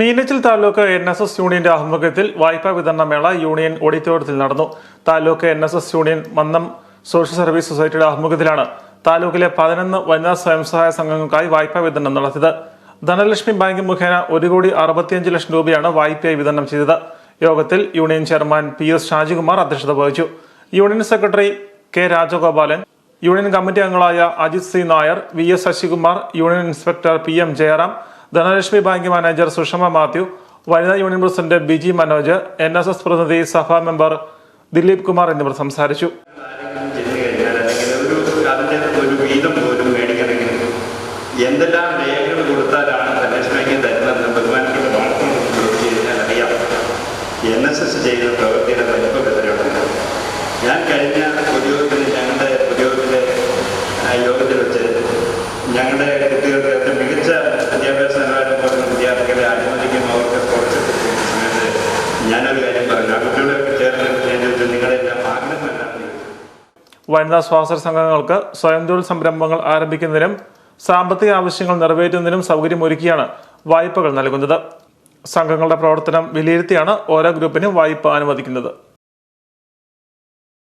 Meenachil taluk NSS യൂണിയന്റെ ആഭിമുഖ്യത്തിൽ വായ്പാ വിതരണ മേള യൂണിയൻ ഓഡിറ്റോറിയത്തിൽ നടന്നു. Taluk NSS union Mannam social service സൊസൈറ്റിയുടെ ആഭിമുഖ്യത്തിലാണ് താലൂക്കിലെ 11 വനിതാ സ്വയം സഹായ സംഘങ്ങൾക്കായി വായ്പാ വിതരണം നടത്തിയത്. ധനലക്ഷ്മി ബാങ്ക് മുഖേന 1,65 ലക്ഷം രൂപയാണ് വായ്പയായി വിതരണം ചെയ്തത്. യോഗത്തിൽ യൂണിയൻ ചെയർമാൻ PS ഷാജികുമാർ അധ്യക്ഷത വഹിച്ചു. Union secretary K Rajagopalan, union committee അംഗങ്ങളായ Ajith C Nair, VS Sasikumar, union inspector PM Jayaram, Dhanalakshmi bank manager Sushama Mathew, വനിതാ union president Biji Manoj, NSS പ്രതിനിധി സഭാ മെമ്പർ ദിലീപ് കുമാർ എന്നിവർ സംസാരിച്ചു. എന്തെല്ലാം രേഖകൾ കൊടുത്താലാണ് ധനലക്ഷ്മിക്ക് തരുന്നത് ബഹുമാനപ്പെട്ട വാർത്ത കഴിഞ്ഞാൽ അറിയാം. NSS ചെയ്യുന്ന പ്രവൃത്തിയുടെ വലിപ്പം എത്രയുണ്ട്. ഞാൻ കഴിഞ്ഞ പൊതുയോഗത്തിൽ ഞങ്ങളുടെ യോഗത്തിൽ വെച്ച് ഞങ്ങളുടെ കുട്ടികൾക്ക് മികച്ച വിദ്യാഭ്യാസ നിലവാരം പോലുള്ള വിദ്യാർത്ഥികളെ അനുവദിക്കും അവർക്ക് സ്കോളർഷിപ്പ് സമയത്ത് ഞാനൊരു കാര്യം പറഞ്ഞു. ആ കുട്ടികളൊക്കെ ചേർന്ന് ഞാൻ ചോദിച്ചു, നിങ്ങളെല്ലാം ആഗ്രഹമല്ലാന്ന് ചോദിച്ചു. വനിതാ സ്വാശ്രയ സംഘങ്ങൾക്ക് സ്വയം തൊഴിൽ സംരംഭങ്ങൾ ആരംഭിക്കുന്നതിനും സാമ്പത്തിക ആവശ്യങ്ങൾ നിറവേറ്റുന്നതിനും സൗകര്യമൊരുക്കിയാണ് വായ്പകൾ നൽകുന്നത്. സംഘങ്ങളുടെ പ്രവർത്തനം വിലയിരുത്തിയാണ് ഓരോ ഗ്രൂപ്പിനും വായ്പ അനുവദിക്കുന്നത്.